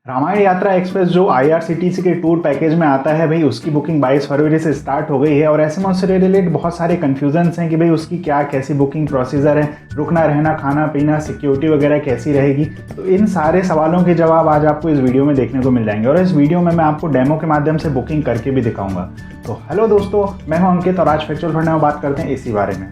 रामायण यात्रा एक्सप्रेस जो आईआरसीटीसी के टूर पैकेज में आता है भाई, उसकी बुकिंग 22 फरवरी से स्टार्ट हो गई है। और ऐसे में उससे रिलेटेड बहुत सारे कन्फ्यूजन्स हैं कि भाई उसकी क्या कैसी बुकिंग प्रोसीजर है, रुकना रहना खाना पीना सिक्योरिटी वगैरह कैसी रहेगी। तो इन सारे सवालों के जवाब आज आपको इस वीडियो में देखने को मिल जाएंगे और इस वीडियो में मैं आपको डेमो के माध्यम से बुकिंग करके भी दिखाऊंगा। तो हेलो दोस्तों, मैं हूं अंकित और आज फैक्चुअल फंड में बात करते हैं इसी बारे में।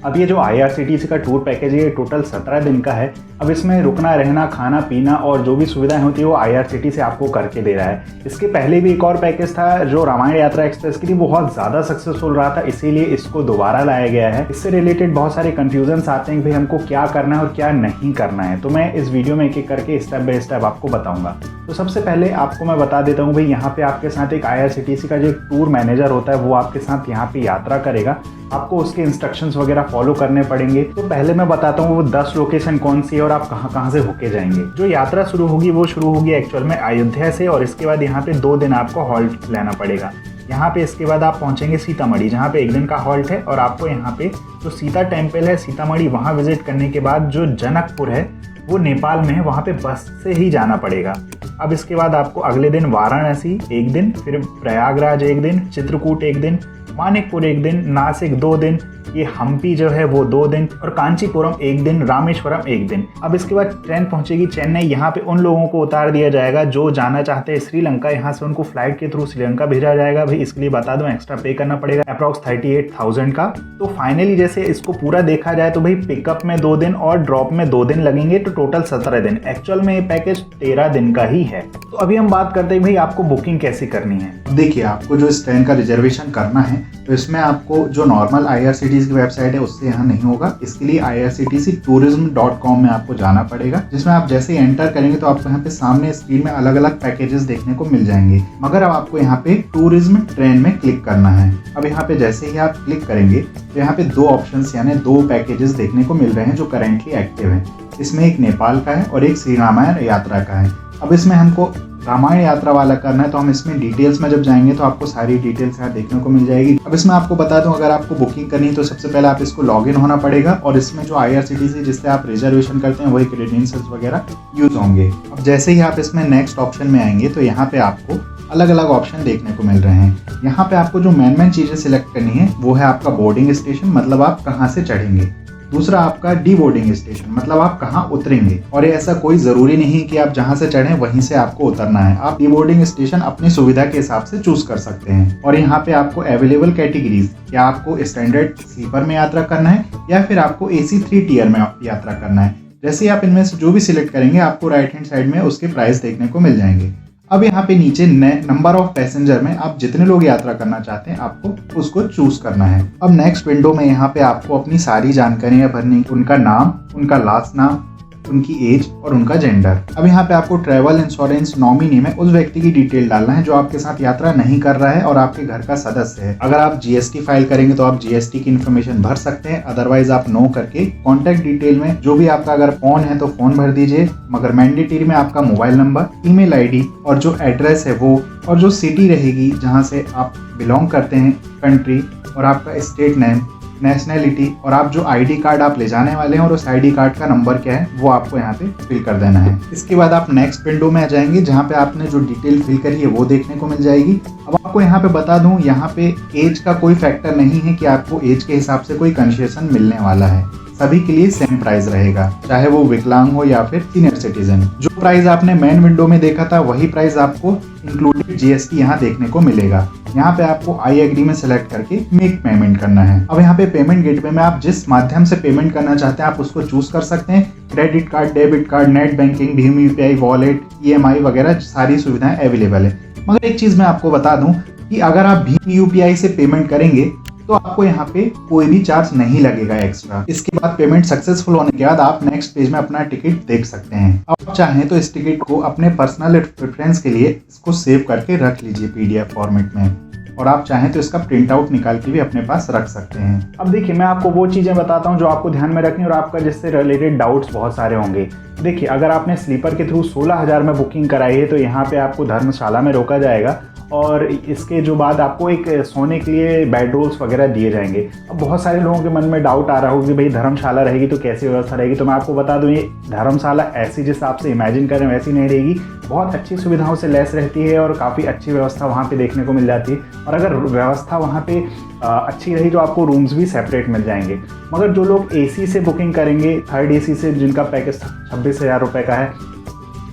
अब ये जो आईआरसीटीसी का टूर पैकेज है ये टोटल 17 दिन का है। अब इसमें रुकना रहना खाना पीना और जो भी सुविधाएं होती है वो आईआरसीटीसी आपको करके दे रहा है। इसके पहले भी एक और पैकेज था जो रामायण यात्रा एक्सप्रेस के लिए बहुत ज़्यादा सक्सेसफुल रहा था, इसीलिए इसको दोबारा लाया गया है। इससे रिलेटेड बहुत सारे कन्फ्यूजन्स आते हैं कि भाई हमको क्या करना है और क्या नहीं करना है। तो मैं इस वीडियो में एक एक करके स्टेप बाय स्टेप आपको बताऊँगा। तो सबसे पहले आपको मैं बता देता हूँ भाई, यहाँ पे आपके साथ एक आईआरसीटीसी का जो टूर मैनेजर होता है वो आपके साथ यहाँ पे यात्रा करेगा। आपको उसके इंस्ट्रक्शंस वगैरह फॉलो करने पड़ेंगे। तो पहले मैं बताता हूँ वो 10 लोकेशन कौन सी है और आप कहाँ कहाँ से होके जाएंगे। जो यात्रा शुरू होगी वो शुरू होगी एक्चुअल में अयोध्या से और इसके बाद यहाँ पे 2 दिन आपको हॉल्ट लेना पड़ेगा। यहाँ पे इसके बाद आप पहुँचेंगे सीतामढ़ी, जहाँ पे 1 दिन का हॉल्ट है। और आपको यहाँ पे जो सीता टेम्पल है सीतामढ़ी वहाँ विजिट करने के बाद जो जनकपुर है वो नेपाल में है, वहाँ पे बस से ही जाना पड़ेगा। अब इसके बाद आपको अगले दिन वाराणसी 1 दिन, फिर प्रयागराज 1 दिन, चित्रकूट 1 दिन, मानिकपुर 1 दिन, नासिक 2 दिन, ये हम्पी जो है वो 2 दिन और कांचीपुरम 1 दिन, रामेश्वरम 1 दिन। अब इसके बाद ट्रेन पहुंचेगी चेन्नई। यहाँ पे उन लोगों को उतार दिया जाएगा जो जाना चाहते हैं श्रीलंका। यहाँ से उनको फ्लाइट के थ्रू श्रीलंका भेजा जाएगा। भाई इसके लिए बता दूं एक्स्ट्रा पे करना पड़ेगा अप्रॉक्स 38,000 का। तो फाइनली जैसे इसको पूरा देखा जाए तो भाई पिकअप में 2 दिन और ड्रॉप में 2 दिन लगेंगे, तो टोटल 17 दिन। एक्चुअल में ये पैकेज 13 दिन का ही है। तो अभी हम बात करते हैं भाई आपको बुकिंग कैसे करनी है। देखिए, आपको जो इस ट्रेन का रिजर्वेशन करना है तो इसमें आपको जो नॉर्मल आईआरसीटीसी की वेबसाइट है उससे यहाँ नहीं होगा। इसके लिए irctctourism.com में आपको जाना पड़ेगा, जिसमें आप जैसे ही एंटर करेंगे तो आपको यहाँ पे सामने स्क्रीन में अलग अलग पैकेजेस देखने को मिल जाएंगे। मगर अब आपको यहाँ पे टूरिज्म ट्रेन में क्लिक करना है। अब यहाँ पे जैसे ही आप क्लिक करेंगे तो यहाँ पे 2 ऑप्शंस यानी 2 पैकेजेस देखने को मिल रहे हैं जो करेंटली एक्टिव है। इसमें एक नेपाल का है और एक श्री रामायण यात्रा का है। अब इसमें हमको रामायण यात्रा वाला करना है तो हम इसमें डिटेल्स में जब जाएंगे तो आपको सारी डिटेल्स यहाँ देखने को मिल जाएगी। अब इसमें आपको बता दूं, अगर आपको बुकिंग करनी है तो सबसे पहले आप इसको लॉगिन होना पड़ेगा और इसमें जो आईआरसीटीसी जिससे आप रिजर्वेशन करते हैं वही क्रेडेंशियल्स वगैरह यूज होंगे। अब जैसे ही आप इसमें नेक्स्ट ऑप्शन में आएंगे तो यहाँ पे आपको अलग अलग ऑप्शन देखने को मिल रहे हैं। यहाँ पे आपको जो मेन चीजें सिलेक्ट करनी है वो है आपका बोर्डिंग स्टेशन, मतलब आप कहाँ से चढ़ेंगे। दूसरा आपका डी बोर्डिंग स्टेशन, मतलब आप कहाँ उतरेंगे। और ये ऐसा कोई जरूरी नहीं कि आप जहाँ से चढ़े वहीं से आपको उतरना है। आप डी बोर्डिंग स्टेशन अपनी सुविधा के हिसाब से चूज कर सकते हैं। और यहाँ पे आपको अवेलेबल कैटेगरीज, क्या आपको स्टैंडर्ड स्लीपर में यात्रा करना है या फिर आपको AC 3 टियर में यात्रा करना है। जैसे आप इनमें से जो भी सिलेक्ट करेंगे आपको राइट हैंड साइड में उसके प्राइस देखने को मिल जाएंगे। अब यहाँ पे नीचे नंबर ऑफ पैसेंजर में आप जितने लोग यात्रा करना चाहते हैं आपको उसको चूज करना है। अब नेक्स्ट विंडो में यहाँ पे आपको अपनी सारी जानकारियां भरनी, उनका नाम, उनका लास्ट नाम, उनकी एज और उनका जेंडर। अब यहाँ पे आपको ट्रैवल इंश्योरेंस नॉमिनी में उस व्यक्ति की डिटेल डालना है जो आपके साथ यात्रा नहीं कर रहा है और आपके घर का सदस्य है। अगर आप GST फाइल करेंगे तो आप GST की इन्फॉर्मेशन भर सकते हैं, अदरवाइज आप नो करके कॉन्टेक्ट डिटेल में जो भी आपका अगर फोन है तो फोन भर दीजिए, मगर मैंडेटरी में आपका मोबाइल नंबर, ईमेल ID और जो एड्रेस है वो, और जो सिटी रहेगी जहाँ से आप बिलोंग करते हैं, कंट्री, और आपका स्टेट नेम, नेशनैलिटी, और आप जो ID कार्ड आप ले जाने वाले हैं और उस ID कार्ड का नंबर क्या है वो आपको यहाँ पे फिल कर देना है। इसके बाद आप नेक्स्ट विंडो में आ जाएंगे जहाँ पे आपने जो डिटेल फिल करी है वो देखने को मिल जाएगी। अब आपको यहाँ पे बता दूं, यहाँ पे एज का कोई फैक्टर नहीं है कि आपको एज के हिसाब से कोई कंसेशन मिलने वाला है। सभी के लिए सेम प्राइस रहेगा, चाहे वो विकलांग हो या फिर सीनियर सिटीजन। जो प्राइस आपने मेन विंडो में देखा था वही प्राइस आपको इंक्लूडेड GST यहाँ देखने को मिलेगा। यहाँ पे आपको आई एग्री में सेलेक्ट करके मेक पेमेंट करना है। अब यहाँ पे पेमेंट गेटवे में आप जिस माध्यम से पेमेंट करना चाहते हैं आप उसको चूज कर सकते हैं। Credit card, debit card, net banking, Bhim UPI, wallet, EMI वगैरह सारी सुविधाएं अवेलेबल है। मगर एक चीज मैं आपको बता दूं कि अगर आप भीम UPI से पेमेंट करेंगे तो आपको यहाँ पे कोई भी चार्ज नहीं लगेगा एक्स्ट्रा। इसके बाद पेमेंट सक्सेसफुल होने के बाद आप नेक्स्ट पेज में अपना टिकट देख सकते हैं। अब आप चाहें तो इस टिकट को अपने पर्सनल प्रेफरेंस के लिए इसको सेव करके रख लीजिए PDF फॉर्मेट में, और आप चाहें तो इसका प्रिंट आउट निकाल के भी अपने पास रख सकते हैं। अब देखिए, मैं आपको वो चीज़ें बताता हूँ जो आपको ध्यान में रखनी और आपका जिससे रिलेटेड डाउट्स बहुत सारे होंगे। देखिए, अगर आपने स्लीपर के थ्रू 16,000 में बुकिंग कराई है तो यहाँ पे आपको धर्मशाला में रोका जाएगा और इसके जो बाद आपको एक सोने के लिए बेड रोल्स वगैरह दिए जाएंगे। अब बहुत सारे लोगों के मन में डाउट आ रहा होगा कि भाई धर्मशाला रहेगी तो कैसी व्यवस्था रहेगी। तो मैं आपको बता दूं, ये धर्मशाला ऐसी जिस हिसाब से इमेजिन करें वैसी नहीं रहेगी, बहुत अच्छी सुविधाओं से लैस रहती है और काफ़ी अच्छी व्यवस्था वहाँ पे देखने को मिल जाती है। और अगर व्यवस्था वहाँ पे अच्छी रही तो आपको रूम्स भी सेपरेट मिल जाएंगे। मगर जो लोग एसी से बुकिंग करेंगे, थर्ड एसी से, जिनका पैकेज 26,000 रुपये का है,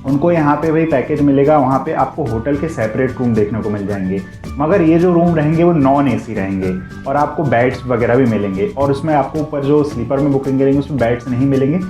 उनको यहाँ पे वही पैकेज मिलेगा। वहाँ पे आपको होटल के सेपरेट रूम देखने को मिल जाएंगे। मगर ये जो रूम रहेंगे वो नॉन एसी रहेंगे और आपको बेड्स वगैरह भी मिलेंगे। और उसमें आपको ऊपर जो स्लीपर में बुकिंग करेंगे उसमें बेड्स नहीं मिलेंगे।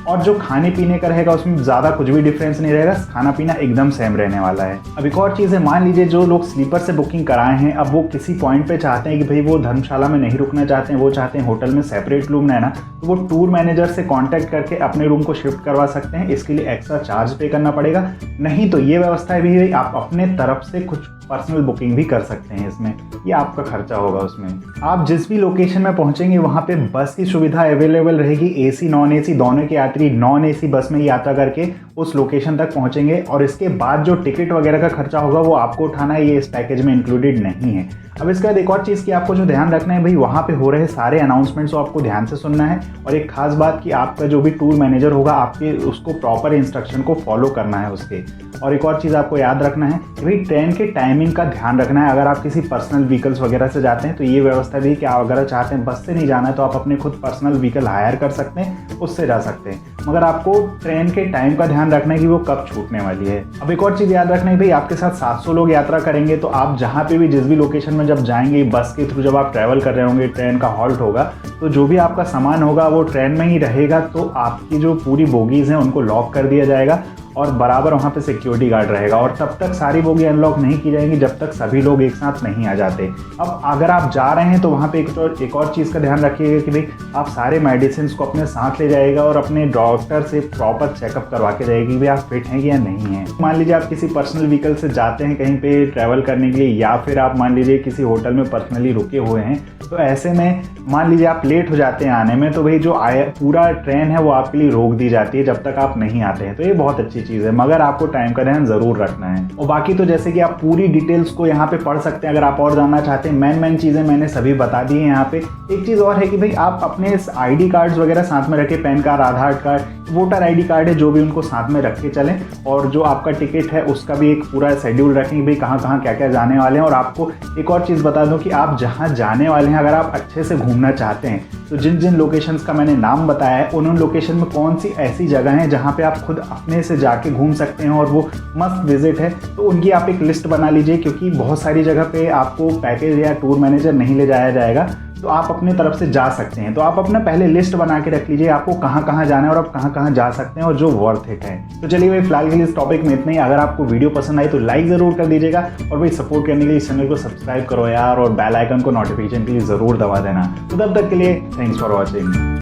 और जो खाने पीने का रहेगा उसमें ज़्यादा कुछ भी डिफरेंस नहीं रहेगा, खाना पीना एकदम सेम रहने वाला है। अब एक और चीज़ है, मान लीजिए जो लोग स्लीपर से बुकिंग कराए हैं, अब वो किसी पॉइंट पे चाहते हैं कि भाई वो धर्मशाला में नहीं रुकना चाहते हैं, वो चाहते हैं होटल में सेपरेट रूम रहना, तो वो टूर मैनेजर से कॉन्टैक्ट करके अपने रूम को शिफ्ट करवा सकते हैं। इसके लिए एक्स्ट्रा चार्ज पे करना पड़ेगा। नहीं तो ये व्यवस्था भी है, आप अपने तरफ से कुछ पर्सनल बुकिंग भी कर सकते हैं इसमें, ये आपका खर्चा होगा उसमें। आप जिस भी लोकेशन में पहुंचेंगे वहाँ पे बस की सुविधा अवेलेबल रहेगी। एसी नॉन एसी दोनों के यात्री नॉन एसी बस में यात्रा करके उस लोकेशन तक पहुंचेंगे। और इसके बाद जो टिकट वगैरह का खर्चा होगा वो आपको उठाना है, ये इस पैकेज में इंक्लूडेड नहीं है। अब इसके बाद एक और चीज़ की आपको जो ध्यान रखना है, भाई वहाँ पे हो रहे सारे अनाउंसमेंट्स को आपको ध्यान से सुनना है। और एक खास बात कि आपका जो भी टूर मैनेजर होगा आपके उसको प्रॉपर इंस्ट्रक्शन को फॉलो करना है उसके। और एक और चीज़ आपको याद रखना है कि भाई ट्रेन के टाइमिंग का ध्यान रखना है। अगर आप किसी पर्सनल व्हीकल्स वगैरह से जाते हैं तो ये व्यवस्था भी कि आप अगर चाहते हैं बस से नहीं जाना है तो आप अपने खुद पर्सनल व्हीकल हायर कर सकते हैं, उससे जा सकते हैं। मगर आपको ट्रेन के टाइम का ध्यान रखना है कि वो कब छूटने वाली है। अब एक और चीज़ याद रखना है, भाई आपके साथ 700 लोग यात्रा करेंगे तो आप जहाँ पे भी जिस भी लोकेशन में जब जाएंगे, बस के थ्रू जब आप ट्रैवल कर रहे होंगे, ट्रेन का हॉल्ट होगा, तो जो भी आपका सामान होगा वो ट्रेन में ही रहेगा। तो आपकी जो पूरी बोगीज़ हैं उनको लॉक कर दिया जाएगा और बराबर वहाँ पे सिक्योरिटी गार्ड रहेगा। और तब तक सारी बोगी अनलॉक नहीं की जाएंगी जब तक सभी लोग एक साथ नहीं आ जाते। अब अगर आप जा रहे हैं तो वहाँ पे एक और चीज़ का ध्यान रखिएगा कि भाई आप सारे मेडिसिन को अपने साथ ले जाइएगा और अपने डॉक्टर से प्रॉपर चेकअप करवा के जाइएगा कि भाई आप फिट हैं या नहीं हैं। मान लीजिए आप किसी पर्सनल व्हीकल से जाते हैं कहीं पे ट्रैवल करने के लिए, या फिर आप मान लीजिए किसी होटल में पर्सनली रुके हुए हैं, तो ऐसे में मान लीजिए आप लेट हो जाते हैं आने में, तो भाई जो पूरा ट्रेन है वो आपके लिए रोक दी जाती है जब तक आप नहीं आते हैं। तो ये बहुत अच्छी चीज़ है, मगर आपको टाइम का ध्यान जरूर रखना है। और बाकी तो जैसे कि आप पूरी डिटेल्स को यहाँ पे पढ़ सकते हैं। अगर आप और जानना चाहते हैं, मेन चीज़ें मैंने सभी बता दी हैं यहाँ पे। एक चीज़ और है कि भाई आप अपने आईडी कार्ड्स वगैरह साथ में रखें, पैन कार्ड, आधार कार्ड, वोटर आईडी कार्ड है, जो भी उनको साथ में रख के चलें। और जो आपका टिकट है उसका भी एक पूरा शेड्यूल रखें कि भाई कहाँ कहाँ क्या क्या जाने वाले हैं। और आपको एक और चीज़ बता दूं कि आप जहाँ जाने वाले हैं, अगर आप अच्छे से घूमना चाहते हैं तो जिन जिन लोकेशंस का मैंने नाम बताया है उन लोकेशन में कौन सी ऐसी जगह हैं जहाँ पे आप खुद अपने से जाके घूम सकते हैं और वो मस्त विजिट है, तो उनकी आप एक लिस्ट बना लीजिए। क्योंकि बहुत सारी जगह पे आपको पैकेज या टूर मैनेजर नहीं ले जाया जाएगा, तो आप अपने तरफ से जा सकते हैं। तो आप अपना पहले लिस्ट बना के रख लीजिए आपको कहाँ कहाँ जाना है और आप कहाँ कहाँ जा सकते हैं और जो वर्थ इट है। तो चलिए भाई फिलहाल के लिए इस टॉपिक में इतना ही। अगर आपको वीडियो पसंद आई तो लाइक ज़रूर कर दीजिएगा और भाई सपोर्ट करने के लिए इस चैनल को सब्सक्राइब करो यार, और बेल आइकन को नोटिफिकेशन के लिए ज़रूर दबा देना। तो तब तक के लिए थैंक्स फॉर वॉचिंग।